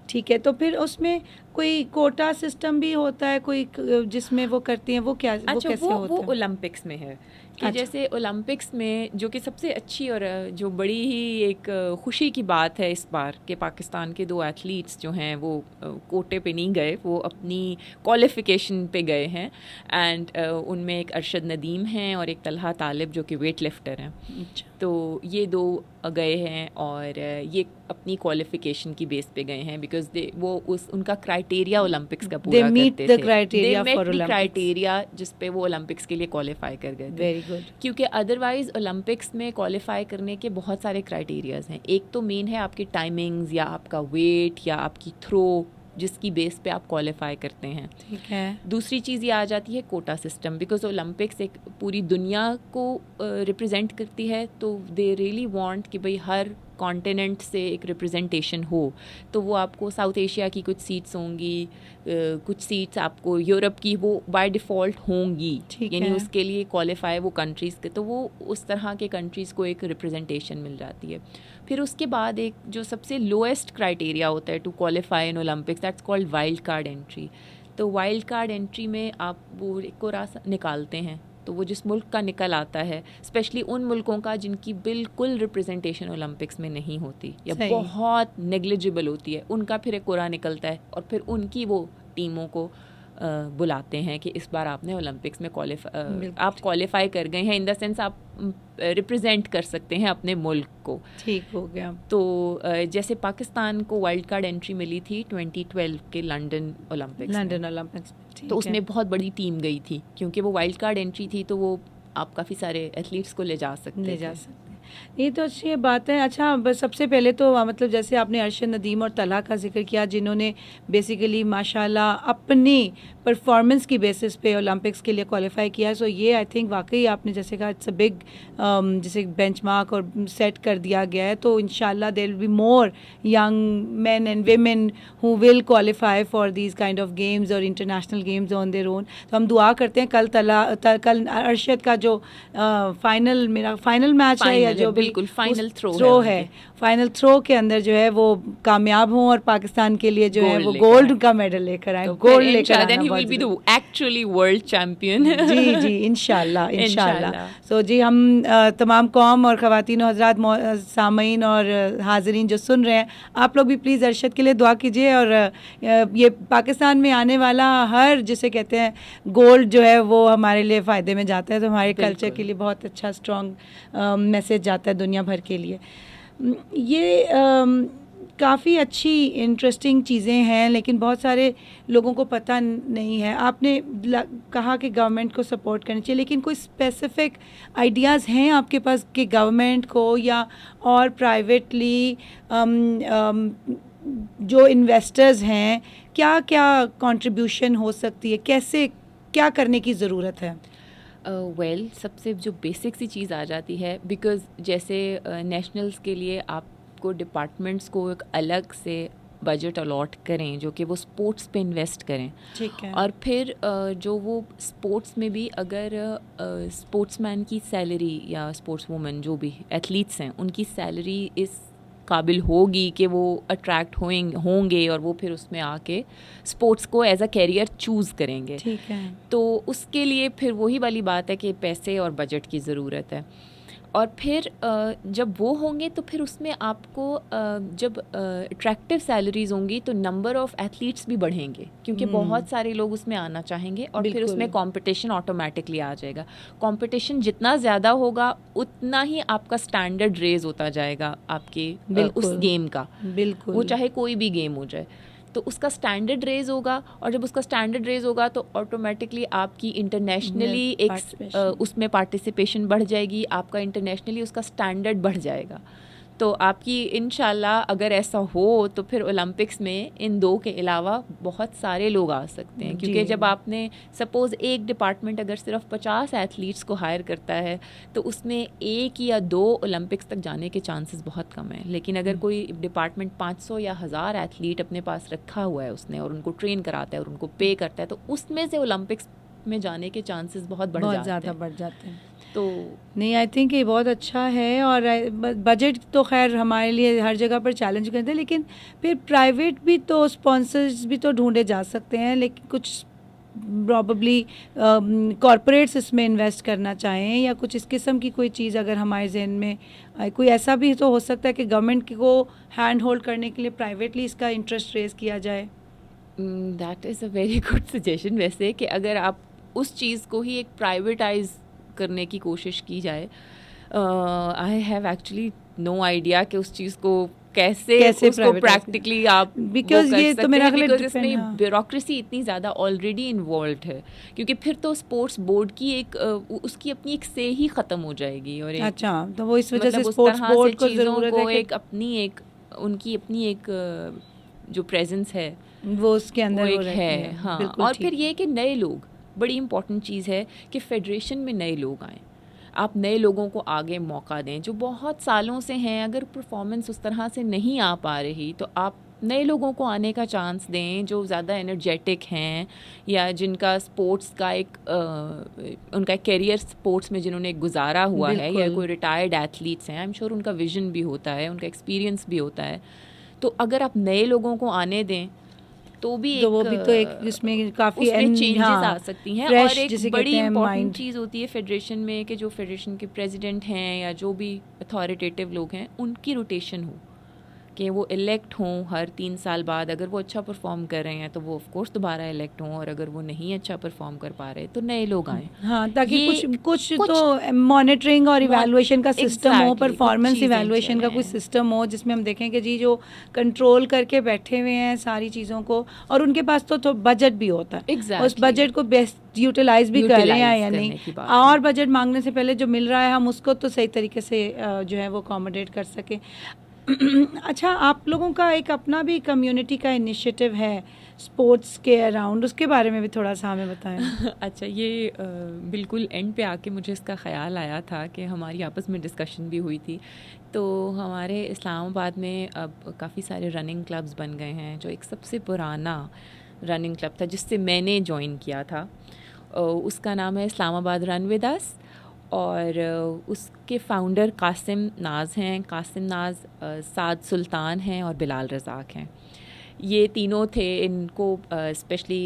ठीक है, तो फिर उसमें कोई कोटा सिस्टम भी होता है कोई जिसमें वो करती हैं, वो क्या वो अच्छा, कैसे वो होता है? ओलंपिक्स में है कि अच्छा। जैसे ओलंपिक्स में जो कि सबसे अच्छी और जो बड़ी ही एक खुशी की बात है इस बार के पाकिस्तान के 2 एथलीट्स जो हैं वो कोटे पे नहीं गए, वो अपनी क्वालिफ़िकेशन पे गए हैं। एंड उनमें एक अरशद नदीम हैं और एक तलहा तालिब जो कि वेट लिफ्टर हैं। अच्छा। तो ये 2 गए हैं और ये अपनी क्वालिफिकेशन की बेस पे गए हैं बिकॉज दे वो उनका क्राइटेरिया ओलंपिक्स का They पूरा meet करते the थे। criteria They met for the Olympics. criteria जिस पे वो ओलंपिक्स के लिए क्वालिफाई कर गए थे। Very good. क्योंकि अदरवाइज़ ओलंपिक्स में क्वालिफाई करने के बहुत सारे क्राइटेरियाज हैं। एक तो मेन है आपकी टाइमिंग्स या आपका वेट या आपकी थ्रो, जिसकी बेस पे आप क्वालिफाई करते हैं। ठीक है। दूसरी चीज़ ये आ जाती है कोटा सिस्टम, बिकॉज ओलंपिक्स एक पूरी दुनिया को रिप्रेजेंट करती है, तो दे रियली वांट कि भाई हर कॉन्टिनेंट से एक रिप्रेजेंटेशन हो। तो वो आपको साउथ एशिया की कुछ सीट्स होंगी, कुछ सीट्स आपको यूरोप की वो बाय डिफ़ॉल्ट होंगी, ठीक यानी है। उसके लिए क्वालिफाई वो कंट्रीज़ के, तो वो उस तरह के कंट्रीज़ को एक रिप्रेजेंटेशन मिल जाती है। फिर उसके बाद एक जो सबसे लोएस्ट क्राइटेरिया होता है to qualify in Olympics, that's called wild card entry. तो वाइल्ड कार्ड एंट्री में आप वो एक रास्ता निकालते हैं, तो वो जिस मुल्क का निकल आता है, स्पेशली उन मुल्कों का जिनकी बिल्कुल रिप्रेजेंटेशन ओलंपिक्स में नहीं होती या सही। बहुत नेग्लिजिबल होती है, उनका फिर एक कोरा निकलता है और फिर उनकी वो टीमों को बुलाते हैं कि इस बार आपने ओलंपिक्स में आप क्वालिफाई कर गए हैं, इन द सेंस आप रिप्रेजेंट कर सकते हैं अपने मुल्क को। ठीक हो गया। तो जैसे पाकिस्तान को वाइल्ड कार्ड एंट्री मिली थी 2012 के लंदन ओलंपिक्स में। लंदन ओलंपिक्स में, ठीक तो है। उसमें बहुत बड़ी टीम गई थी क्योंकि वो वाइल्ड कार्ड एंट्री थी, तो वो आप काफ़ी सारे एथलीट्स को ले जा सकते थे। ये तो अच्छी बात है। अच्छा, बस सबसे पहले तो मतलब जैसे आपने अरशद नदीम और तलहा का जिक्र किया, जिन्होंने बेसिकली माशाल्लाह अपनी परफॉर्मेंस की बेसिस पे ओलंपिक्स के लिए क्वालिफाई किया। सो ये आई थिंक वाकई आपने जैसे कहा इट्स अ बिग जैसे बेंचमार्क और सेट कर दिया गया है। तो इंशाल्लाह there will be more young men and women who will qualify for these kind of games और international games on their own. तो हम दुआ करते हैं कल अरशद का जो मेरा फाइनल मैच है या जो भी बिल्कुल फाइनल थ्रो है, फाइनल थ्रो के अंदर जो है वो कामयाब हों और पाकिस्तान के लिए जो है वो गोल्ड का मेडल लेकर आए, गोल्ड लेकर आना then he will be the actually world champion. जी जी, इंशाल्लाह इंशाल्लाह। सो जी, हम तमाम कौम और ख़वातीन और हज़रात सामीन और हाज़रीन जो सुन रहे हैं, आप लोग भी प्लीज़ अरशद के लिए दुआ कीजिए। और ये पाकिस्तान में आने वाला हर जिसे कहते हैं गोल्ड जो है वो हमारे लिए फ़ायदे में जाता है, तो हमारे कल्चर के लिए बहुत अच्छा स्ट्रॉन्ग मैसेज जाता है दुनिया भर के लिए। ये काफ़ी अच्छी इंटरेस्टिंग चीज़ें हैं, लेकिन बहुत सारे लोगों को पता नहीं है। आपने कहा कि गवर्नमेंट को सपोर्ट करनी चाहिए, लेकिन कोई स्पेसिफिक आइडियाज़ हैं आपके पास कि गवर्नमेंट को या और प्राइवेटली जो इन्वेस्टर्स हैं क्या क्या कंट्रीब्यूशन हो सकती है, कैसे क्या करने की ज़रूरत है? सबसे जो बेसिक सी चीज़ आ जाती है, बिकॉज़ जैसे नेशनल्स के लिए आपको डिपार्टमेंट्स को एक अलग से बजट अलॉट करें जो कि वो स्पोर्ट्स पे इन्वेस्ट करें। ठीक है। और फिर जो वो स्पोर्ट्स में भी अगर स्पोर्ट्समैन की सैलरी या स्पोर्ट्स वूमन जो भी एथलीट्स हैं उनकी सैलरी इस काबिल होगी कि वो अट्रैक्ट होंगे और वो फिर उसमें आके स्पोर्ट्स को एज अ कैरियर चूज़ करेंगे। ठीक है। तो उसके लिए फिर वही वाली बात है कि पैसे और बजट की ज़रूरत है। और फिर जब वो होंगे तो फिर उसमें आपको जब अट्रैक्टिव सैलरीज होंगी तो नंबर ऑफ़ एथलीट्स भी बढ़ेंगे, क्योंकि बहुत सारे लोग उसमें आना चाहेंगे और फिर उसमें कंपटीशन ऑटोमेटिकली आ जाएगा। कंपटीशन जितना ज़्यादा होगा उतना ही आपका स्टैंडर्ड रेज होता जाएगा आपके उस गेम का, बिल्कुल, वो चाहे कोई भी गेम हो जाए। तो उसका स्टैंडर्ड रेज होगा, और जब उसका स्टैंडर्ड रेज होगा तो ऑटोमेटिकली आपकी इंटरनेशनली उसमें पार्टिसिपेशन बढ़ जाएगी, आपका इंटरनेशनली उसका स्टैंडर्ड बढ़ जाएगा। तो आपकी इंशाल्लाह अगर ऐसा हो तो फिर ओलंपिक्स में इन दो के अलावा बहुत सारे लोग आ सकते हैं, क्योंकि जब आपने सपोज़ एक डिपार्टमेंट अगर सिर्फ 50 एथलीट्स को हायर करता है तो उसमें 1 या 2 ओलंपिक्स तक जाने के चांसेस बहुत कम हैं। लेकिन अगर कोई डिपार्टमेंट 500 या 1000 एथलीट अपने पास रखा हुआ है उसने, और उनको ट्रेन कराता है और उनको पे करता है, तो उसमें से ओलंपिक्स में जाने के चांसेस बहुत ज़्यादा बढ़ जाते हैं। तो नहीं, आई थिंक ये बहुत अच्छा है। और बजट तो खैर हमारे लिए हर जगह पर चैलेंज करते हैं, लेकिन फिर प्राइवेट भी तो स्पॉन्सर्स भी तो ढूंढे जा सकते हैं, लेकिन कुछ प्रॉबली कॉरपोरेट्स इसमें इन्वेस्ट करना चाहें या कुछ इस किस्म की कोई चीज़ अगर हमारे जहन में कोई ऐसा भी तो हो सकता है कि गवर्नमेंट को हैंड होल्ड करने के लिए प्राइवेटली इसका इंटरेस्ट रेज किया जाए। That is a very good suggestion वैसे, कि अगर आप उस चीज़ को ही एक प्राइवेटाइज करने की कोशिश की जाए। I have actually no idea कि उस चीज़ को कैसे उसको प्रैक्टिकली आप बिकॉज ये तो मेरा ख्याल बिकॉज इसमें ब्यूरोक्रेसी इतनी ज़्यादा ऑलरेडी इन्वॉल्व है, क्योंकि फिर तो स्पोर्ट्स बोर्ड की एक उसकी अपनी एक से ही ख़त्म हो जाएगी। और अच्छा, तो वो इस वजह से मतलब स्पोर्ट्स बोर्ड को ज़रूरत है एक अपनी एक उनकी अपनी एक जो प्रेजेंस है वो उसके अंदर वो एक है। हाँ, और फिर ये कि नए लोग, बड़ी इंपॉर्टेंट चीज़ है कि फेडरेशन में नए लोग आएँ, आप नए लोगों को आगे मौका दें जो बहुत सालों से हैं। अगर परफॉर्मेंस उस तरह से नहीं आ पा रही तो आप नए लोगों को आने का चांस दें जो ज़्यादा एनर्जेटिक हैं, या जिनका स्पोर्ट्स का एक उनका करियर स्पोर्ट्स में जिन्होंने गुजारा हुआ है, या कोई रिटायर्ड एथलीट्स हैं। आई एम श्योर उनका विजन भी होता है, उनका एक्सपीरियंस भी होता है। तो अगर आप नए लोगों को आने दें तो वो भी तो एक इसमें काफ़ी चेंजेस आ सकती हैं। और एक बड़ी इंपॉर्टेंट चीज़ होती है फेडरेशन में कि जो फेडरेशन के प्रेसिडेंट हैं या जो भी अथॉरिटेटिव लोग हैं उनकी रोटेशन हो, कि वो इलेक्ट हों हर 3 साल बाद। अगर वो अच्छा परफॉर्म कर रहे हैं तो वो ऑफ कोर्स दोबारा इलेक्ट हों, और अगर वो नहीं अच्छा परफॉर्म कर पा रहे तो नए लोग आएँ। हाँ, ताकि कुछ तो मॉनिटरिंग और इवैल्यूएशन का सिस्टम हो, परफॉर्मेंस इवैल्यूएशन का कोई सिस्टम हो जिसमें हम देखें कि जी जो कंट्रोल करके बैठे हुए हैं सारी चीज़ों को, और उनके पास तो बजट भी होता है, उस बजट को बेस्ट यूटिलाइज भी कर रहे हैं या नहीं, और बजट मांगने से पहले जो मिल रहा है हम उसको तो सही तरीके से जो है वो अकोमोडेट कर सकें। अच्छा, आप लोगों का एक अपना भी कम्युनिटी का इनिशिएटिव है स्पोर्ट्स के अराउंड, उसके बारे में भी थोड़ा सा हमें बताएं। अच्छा, ये बिल्कुल एंड पे आके मुझे इसका ख़्याल आया था कि हमारी आपस में डिस्कशन भी हुई थी। तो हमारे इस्लामाबाद में अब काफ़ी सारे रनिंग क्लब्स बन गए हैं। जो एक सबसे पुराना रनिंग क्लब था जिससे मैंने ज्वाइन किया था, उसका नाम है इस्लामाबाद रन विद अस, और उसके फाउंडर कासिम नाज हैं। कासिम नाज, साद सुल्तान हैं और बिलाल रज़ाक हैं। ये तीनों थे। इनको स्पेशली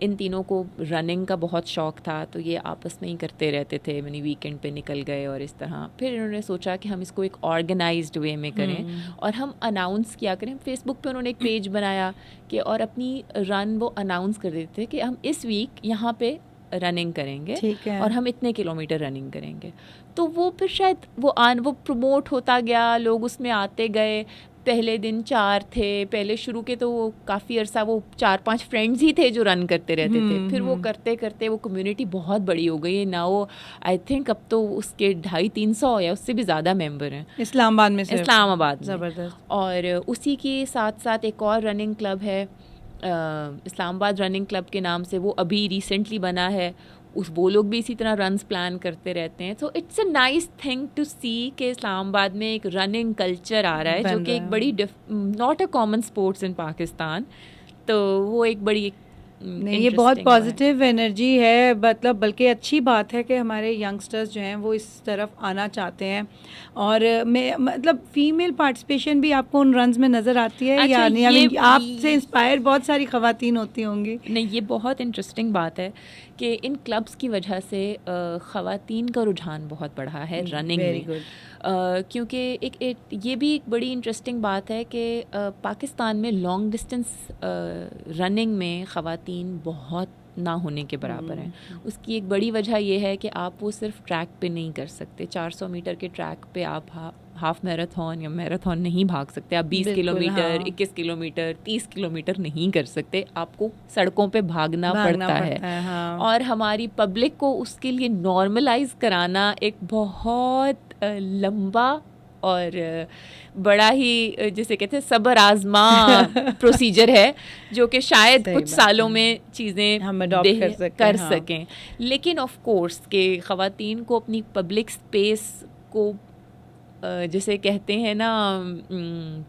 इन तीनों को रनिंग का बहुत शौक़ था, तो ये आपस में ही करते रहते थे। मैंने वीकेंड पे निकल गए और इस तरह। फिर इन्होंने सोचा कि हम इसको एक ऑर्गेनाइज्ड वे में करें और हम अनाउंस किया करें। फेसबुक पे उन्होंने एक पेज बनाया कि और अपनी रन वो अनाउंस कर देते थे कि हम इस वीक यहाँ पे रनिंग करेंगे और हम इतने किलोमीटर रनिंग करेंगे। तो वो फिर शायद वो प्रमोट होता गया, लोग उसमें आते गए। पहले दिन 4 थे, पहले शुरू के तो वो काफ़ी अरसा वो 4-5 फ्रेंड्स ही थे जो रन करते रहते थे। फिर वो करते करते वो कम्युनिटी बहुत बड़ी हो गई है ना। वो आई थिंक अब तो उसके 250-300 या उससे भी ज़्यादा मेंबर हैं इस्लामाबाद में। ज़बरदस्त। और उसी के साथ साथ एक और रनिंग क्लब है इस्लामाबाद रनिंग क्लब के नाम से, वो अभी रिसेंटली बना है। वो लोग भी इसी तरह रन्स प्लान करते रहते हैं। So it's a nice thing to see कि इस्लामाबाद में एक रनिंग कल्चर आ रहा है जो कि एक बड़ी not a common sports in Pakistan. तो वो एक बड़ी नहीं, ये बहुत पॉजिटिव एनर्जी है, मतलब बल्कि अच्छी बात है कि हमारे यंगस्टर्स जो हैं वो इस तरफ आना चाहते हैं। और मैं मतलब फ़ीमेल पार्टिसिपेशन भी आपको उन रन्स में नज़र आती है या नहीं? आई मीन आपसे इंस्पायर बहुत सारी ख़वातीन होती होंगी। नहीं, ये बहुत इंटरेस्टिंग बात है कि इन क्लब्स की वजह से ख़वातीन का रुझान बहुत बढ़ा है रनिंग में। क्योंकि ये भी एक बड़ी इंटरेस्टिंग बात है कि पाकिस्तान में लॉन्ग डिस्टेंस रनिंग में ख़वातीन बहुत ना होने के बराबर हैं। उसकी एक बड़ी वजह ये है कि आप वो सिर्फ ट्रैक पे नहीं कर सकते। 400 मीटर के ट्रैक पे आप हाफ मैराथन या मैराथन नहीं भाग सकते। आप 20 किलोमीटर, 21 किलोमीटर, 30 किलोमीटर नहीं कर सकते। आपको सड़कों पे भागना पड़ता है। हाँ। और हमारी पब्लिक को उसके लिए नॉर्मलाइज कराना एक बहुत लंबा और बड़ा ही जिसे कहते हैं सब्र आजमा प्रोसीजर है, जो कि शायद कुछ सालों में चीज़ें हम अडॉप्ट कर सकें। लेकिन ऑफ कोर्स कि ख़वातीन को अपनी पब्लिक स्पेस को जिसे कहते हैं ना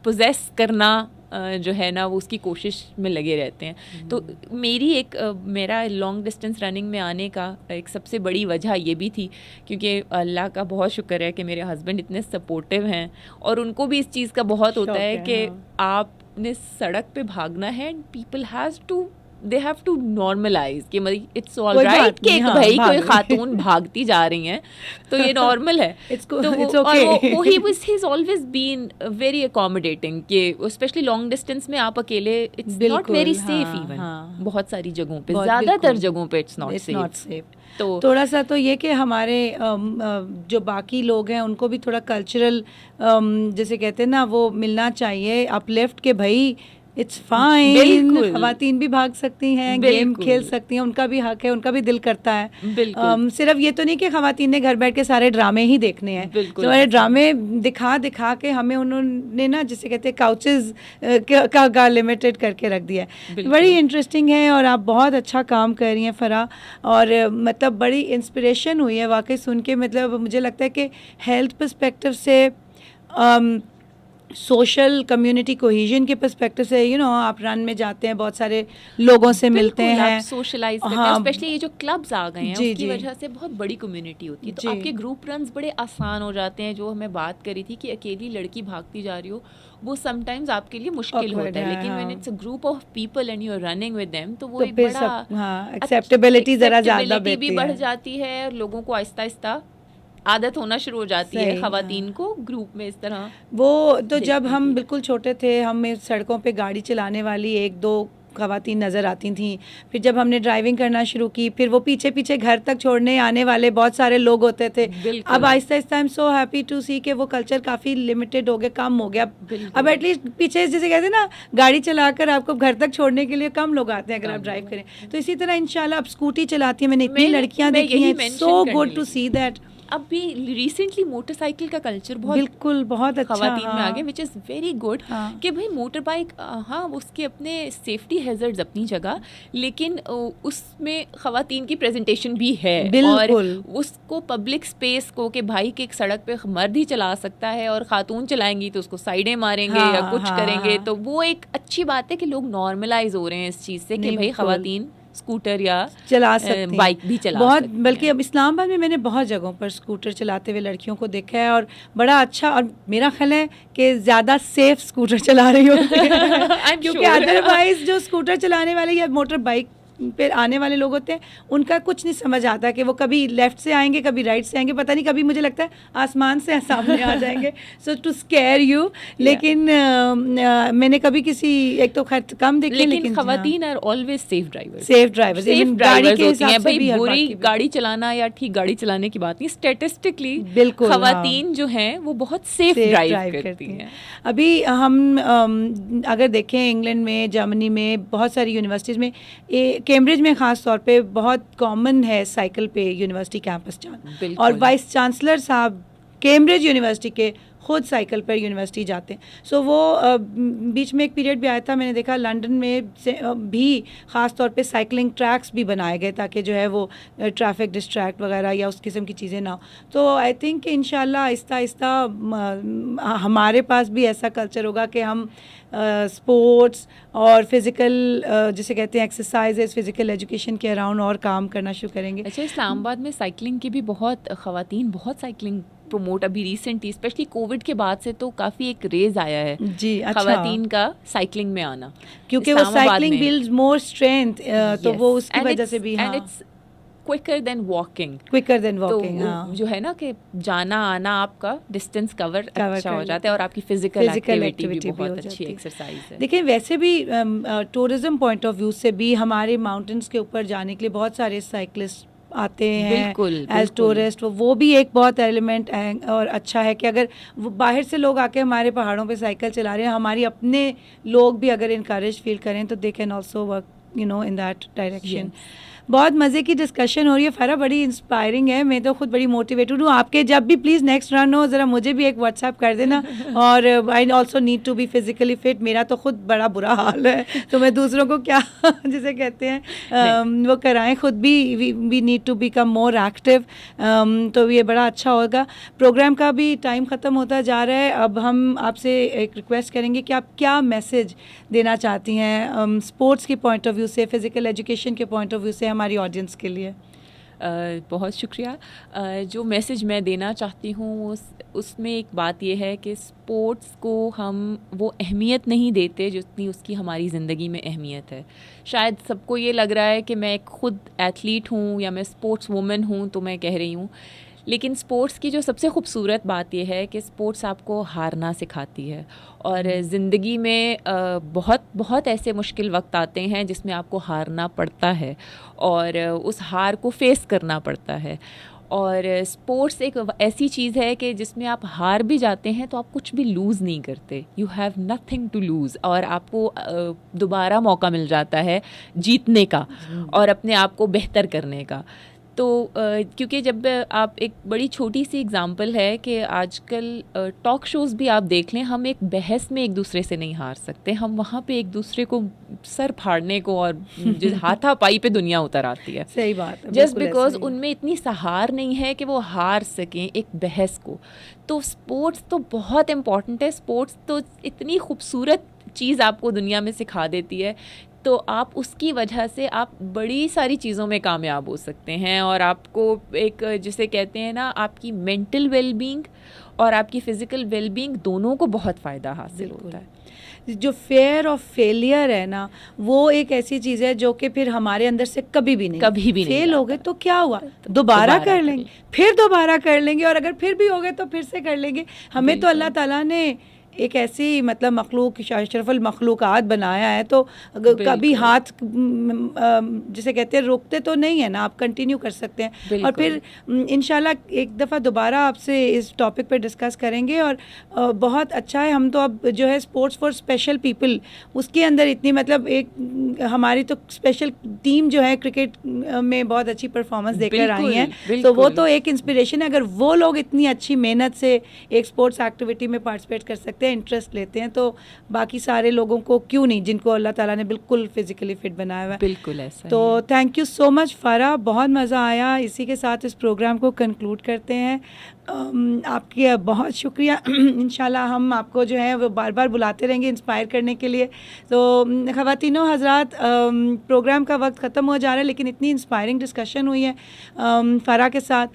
पोजेस करना जो है ना, वो उसकी कोशिश में लगे रहते हैं। तो मेरा लॉन्ग डिस्टेंस रनिंग में आने का एक सबसे बड़ी वजह ये भी थी, क्योंकि अल्लाह का बहुत शुक्र है कि मेरे हस्बैंड इतने सपोर्टिव हैं और उनको भी इस चीज़ का बहुत होता है कि आपने सड़क पे भागना है। People has to they have to normalize कि मतलब इट्स ऑल राइट कि भाई कोई खातून भागती जा रही हैं तो ये नॉर्मल है। तो वो he was always been very accommodating कि स्पेशली लॉन्ग डिस्टेंस में आप अकेले it's not very safe even बहुत सारी जगहों पे, ज़्यादातर जगहों पे इट्स नॉट सेफ। तो थोड़ा सा तो ये कि हमारे जो बाकी लोग हैं उनको भी थोड़ा कल्चरल जैसे कहते हैं ना वो मिलना चाहिए अपलिफ्ट के भाई इट्स फाइन, ख़वातीन भी भाग सकती हैं, गेम खेल सकती हैं, उनका भी हक है, उनका भी दिल करता है। सिर्फ ये तो नहीं कि ख़वातीन ने घर बैठ के सारे ड्रामे ही देखने हैं। सारे ड्रामे दिखा के हमें उन्होंने ना जिसे कहते हैं काउचेस का लिमिटेड करके रख दिया है। बड़ी इंटरेस्टिंग है और आप बहुत अच्छा काम कर रही हैं फ़रा, और मतलब बड़ी इंस्पिरेशन हुई है वाकई सुन के। मतलब मुझे लगता है कि हेल्थ पर्सपेक्टिव से सोशल कम्युनिटी कोहेजन के पर्सपेक्टिव से आप रन में जाते हैं, बहुत सारे लोगों से मिलते हैं, सोशलाइज करते हैं। स्पेशली ये जो क्लब्स आ गए हैं उसकी वजह से बहुत बड़ी कम्युनिटी होती है, तो आपके ग्रुप रन्स बड़े आसान हो जाते हैं। जो हमें बात करी थी कि अकेली लड़की भागती जा रही हो, वो समटाइम्स आपके लिए मुश्किल होता है, लेकिन when it's a group of people and you are running with them तो वो एक बड़ा एक्सेप्टेबिलिटी ज़रा ज़्यादा भी बढ़ जाती है और लोगों को आहिस्ता आहिस्ता आदत होना शुरू हो जाती है ख़वातीन को ग्रुप में इस तरह। वो तो जब हम बिल्कुल छोटे थे, हमें सड़कों पे गाड़ी चलाने वाली 1-2 ख़वातीन नज़र आती थी। फिर जब हमने ड्राइविंग करना शुरू की, फिर वो पीछे पीछे घर तक छोड़ने आने वाले बहुत सारे लोग होते थे। अब आहिस्ता आहिस्ता I am so happy to see कि वो कल्चर काफ़ी लिमिटेड हो गया, कम हो गया। अब एटलीस्ट पीछे जैसे कहते हैं ना गाड़ी चलाकर आपको घर तक छोड़ने के लिए कम लोग आते हैं अगर आप ड्राइव करें। तो इसी तरह इंशाल्लाह अब स्कूटी चलाती है, मैंने इतनी लड़कियाँ देखी हैं, so good to see that. अब भी रिसेंटली मोटरसाइकिल का कल्चर बहुत अच्छा ख़वातीन में आ गया, विच इज़ वेरी गुड। कि भाई मोटर बाइक हाँ उसके अपने सेफ्टी हैज़र्ड्स अपनी जगह, लेकिन उसमें ख़वातीन की प्रेजेंटेशन भी है और उसको पब्लिक स्पेस को कि भाई कि एक सड़क पे मर्द ही चला सकता है और ख़ातून चलाएंगी तो उसको साइडें मारेंगे या कुछ करेंगे, तो वो एक अच्छी बात है कि लोग नॉर्मलाइज हो रहे हैं इस चीज़ से कि भाई ख़वातीन स्कूटर या चला सकती बाइक भी चला बहुत सकती बल्कि अब इस्लामाबाद में मैंने बहुत जगहों पर स्कूटर चलाते हुए लड़कियों को देखा है और बड़ा अच्छा, और मेरा ख्याल है कि ज़्यादा सेफ स्कूटर चला रही होती है क्योंकि अदरवाइज जो स्कूटर चलाने वाले या मोटर बाइक पे आने वाले लोग होते हैं उनका कुछ नहीं समझ आता कि वो कभी लेफ़्ट से आएंगे कभी राइट से आएंगे, पता नहीं कभी मुझे लगता है आसमान से सामने आ जाएंगे सो टू स्केयर यू। लेकिन मैंने कभी किसी एक तो खैर कम देखे, लेकिन ख़वातीन आर ऑलवेज सेफ ड्राइवर्स गाड़ी के हिसाब से भाई बुरी गाड़ी चलाना या ठीक गाड़ी चलाने की बात नहीं, स्टैटिस्टिकली बिल्कुल ख़वातीन जो हैं वो बहुत सेफ ड्राइव करती हैं। अभी हम अगर देखें इंग्लैंड में, जर्मनी में, बहुत सारी यूनिवर्सिटीज़ में, कैम्ब्रिज में ख़ास तौर पे बहुत कॉमन है साइकिल पे यूनिवर्सिटी कैंपस जाना, और वाइस चांसलर साहब कैम्ब्रिज यूनिवर्सिटी के खुद साइकिल पर यूनिवर्सिटी जाते हैं। सो वो बीच में एक पीरियड भी आया था, मैंने देखा लंदन में भी ख़ास तौर पे साइकिलिंग ट्रैक्स भी बनाए गए ताकि जो है वो ट्रैफिक डिस्ट्रैक्ट वगैरह या उस किस्म की चीज़ें ना हो। तो आई थिंक कि इंशाल्लाह आहिस्ता आहिस्ता हमारे पास भी ऐसा कल्चर होगा कि हम स्पोर्ट्स और फिज़िकल जिसे कहते हैं एक्सरसाइजेस, फिज़िकल एजुकेशन के अराउंड और काम करना शुरू करेंगे। अच्छा, इस्लामाबाद में साइकिलिंग की भी बहुत ख़वातीन बहुत साइकिलिंग प्रमोट अभी रिसेंटली स्पेशली कोविड के बाद से तो काफ़ी एक रेज आया है जी, अच्छा। ख़वातीन का साइकिलिंग में आना, क्योंकि वो साइकिलिंग बिल्ड्स मोर स्ट्रेंथ, तो वो उसकी वजह से भी। And it's quicker than walking. Quicker than तो वॉकिंग, वो जो है ना कि जाना आना आपका डिस्टेंस कवर अच्छा हो कर जाता है और आपकी फिजिकल फिजिकल एक्टिविटी भी एक्टिविटी भी हो बहुत अच्छी जाती है। एक्सरसाइज है। देखिए वैसे भी टूरिज्म पॉइंट ऑफ व्यू से भी हमारे माउंटेन्स के ऊपर जाने के लिए बहुत सारे साइकिलिस्ट आते हैं बिल्कुल, एज बिल्कुल। टूरिस्ट। वो भी एक बहुत एलिमेंट है और अच्छा है कि अगर वो बाहर से लोग आके हमारे पहाड़ों पे साइकिल चला रहे हैं, हमारी अपने लोग भी अगर इनकरेज फील करें तो they can also work in that direction. बहुत मज़े की डिस्कशन हो रही है फ़रा, बड़ी इंस्पायरिंग है। मैं तो खुद बड़ी मोटिवेटेड हूँ। आपके जब भी प्लीज़ नेक्स्ट रन हो ज़रा मुझे भी एक व्हाट्सएप कर देना। और I also need to be physically fit. मेरा तो खुद बड़ा बुरा हाल है, तो मैं दूसरों को क्या जिसे कहते हैं वो कराएं, खुद भी we need to become more active. तो ये बड़ा अच्छा होगा। प्रोग्राम का भी टाइम ख़त्म होता जा रहा है। अब हम आपसे एक रिक्वेस्ट करेंगे कि आप क्या मैसेज देना चाहती हैं स्पोर्ट्स के पॉइंट ऑफ व्यू से, फिज़िकल एजुकेशन के पॉइंट ऑफ व्यू से हमारी ऑडियंस के लिए। बहुत शुक्रिया। जो मैसेज मैं देना चाहती हूँ उसमें एक बात यह है कि स्पोर्ट्स को हम वो अहमियत नहीं देते जितनी उसकी हमारी ज़िंदगी में अहमियत है। शायद सबको ये लग रहा है कि मैं खुद एथलीट हूँ या मैं स्पोर्ट्स वूमेन हूँ तो मैं कह रही हूँ, लेकिन स्पोर्ट्स की जो सबसे खूबसूरत बात यह है कि स्पोर्ट्स आपको हारना सिखाती है। और ज़िंदगी में बहुत बहुत ऐसे मुश्किल वक्त आते हैं जिसमें आपको हारना पड़ता है और उस हार को फेस करना पड़ता है। और स्पोर्ट्स एक ऐसी चीज़ है कि जिसमें आप हार भी जाते हैं तो आप कुछ भी लूज़ नहीं करते। You have nothing to lose और आपको दोबारा मौका मिल जाता है जीतने का और अपने आप को बेहतर करने का। तो क्योंकि जब आप एक बड़ी छोटी सी एग्ज़ाम्पल है कि आजकल टॉक शोज़ भी आप देख लें, हम एक बहस में एक दूसरे से नहीं हार सकते। हम वहाँ पे एक दूसरे को सर फाड़ने को और हाथापाई पे दुनिया उतर आती है। सही बात है, जस्ट बिल्कुल बिकॉज ऐसा ही है। उनमें इतनी सहार नहीं है कि वो हार सकें एक बहस को। तो स्पोर्ट्स तो बहुत इम्पॉर्टेंट है। स्पोर्ट्स तो इतनी खूबसूरत चीज़ आपको दुनिया में सिखा देती है, तो आप उसकी वजह से आप बड़ी सारी चीज़ों में कामयाब हो सकते हैं और आपको एक जिसे कहते हैं ना, आपकी मेंटल वेलबींग और आपकी फ़िज़िकल वेलबींग दोनों को बहुत फ़ायदा हासिल होता है। जो फेयर ऑफ फेलियर है ना, वो एक ऐसी चीज़ है जो कि फिर हमारे अंदर से कभी भी नहीं फेल हो गए तो क्या हुआ, दोबारा कर लेंगे, फिर दोबारा कर लेंगे, और अगर फिर भी हो गए तो फिर से कर लेंगे। हमें तो अल्लाह ताला ने एक ऐसी मतलब मखलूक, अशरफुल मखलूक़ात बनाया है, तो कभी हाथ जिसे कहते हैं रोकते तो नहीं है ना, आप कंटिन्यू कर सकते हैं। और फिर इंशाल्लाह एक दफ़ा दोबारा आपसे इस टॉपिक पर डिस्कस करेंगे। और बहुत अच्छा है, हम तो अब जो है स्पोर्ट्स फॉर स्पेशल पीपल, उसके अंदर इतनी मतलब एक हमारी तो स्पेशल टीम जो है क्रिकेट में बहुत अच्छी परफॉर्मेंस देकर आई हैं, तो वो तो एक इंस्पिरेशन है। अगर वो लोग इतनी अच्छी मेहनत से एक स्पोर्ट्स एक्टिविटी में पार्टिसिपेट कर सकते हैं, इंटरेस्ट लेते हैं, तो बाकी सारे लोगों को क्यों नहीं, जिनको अल्लाह ताला ने बिल्कुल फिजिकली फिट बनाया हुआ है। बिल्कुल ऐसा। तो थैंक यू सो मच फ़ारा, बहुत मज़ा आया। इसी के साथ इस प्रोग्राम को कंक्लूड करते हैं। आपके बहुत शुक्रिया। इंशाल्लाह हम आपको जो है वो बार बार बुलाते रहेंगे इंस्पायर करने के लिए। तो ख़वातीनों हज़रात, प्रोग्राम का वक्त ख़त्म हो जा रहा है, लेकिन इतनी इंस्पायरिंग डिस्कशन हुई है फ़ारा के साथ।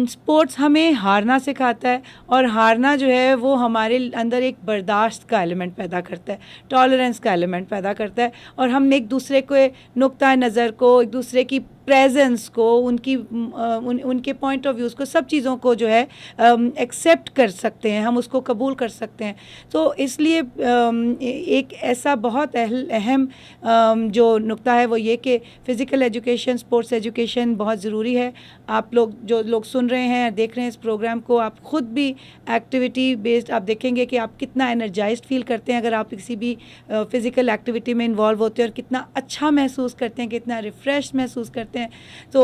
स्पोर्ट्स हमें हारना सिखाता है, और हारना जो है वो हमारे अंदर एक बर्दाश्त का एलिमेंट पैदा करता है, टॉलरेंस का एलिमेंट पैदा करता है, और हम एक दूसरे के नुक्ता नज़र को, एक दूसरे की प्रेजेंस को, उनके पॉइंट ऑफ व्यूज़ को, सब चीज़ों को जो है एक्सेप्ट कर सकते हैं, हम उसको कबूल कर सकते हैं। तो इसलिए एक ऐसा बहुत अहम जो नुक्ता है वो ये कि फ़िज़िकल एजुकेशन, स्पोर्ट्स एजुकेशन बहुत ज़रूरी है। आप लोग जो लोग सुन रहे हैं, देख रहे हैं इस प्रोग्राम को, आप ख़ुद भी एक्टिविटी बेस्ड आप देखेंगे कि आप कितना एनर्जाइज्ड फील करते हैं अगर आप किसी भी फ़िज़िकल एक्टिविटी में इन्वॉल्व होते हैं, और कितना अच्छा महसूस करते हैं, कितना रिफ़्रेश महसूस करते हैं। तो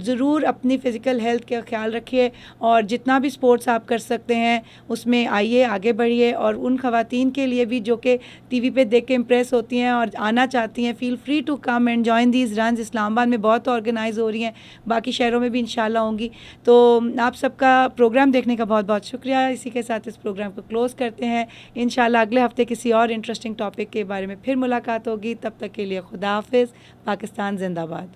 ज़रूर अपनी फ़िज़िकल हेल्थ का ख्याल रखिए, और जितना भी स्पोर्ट्स आप कर सकते हैं उसमें आइए, आगे बढ़िए। और उन ख़वातीन के लिए भी जो कि टीवी पे देख के इम्प्रेस होती हैं और आना चाहती हैं, feel free to come and join these runs. Islamabad में बहुत ऑर्गेनाइज़ हो रही हैं, बाकी शहरों में भी इंशाल्लाह होंगी। तो आप सबका प्रोग्राम देखने का बहुत बहुत शुक्रिया। इसी के साथ इस प्रोग्राम को क्लोज़ करते हैं। इंशाल्लाह अगले हफ्ते किसी और इंटरेस्टिंग टॉपिक के बारे में फिर मुलाकात होगी। तब तक के लिए खुदा हाफिज़। पाकिस्तान जिंदाबाद।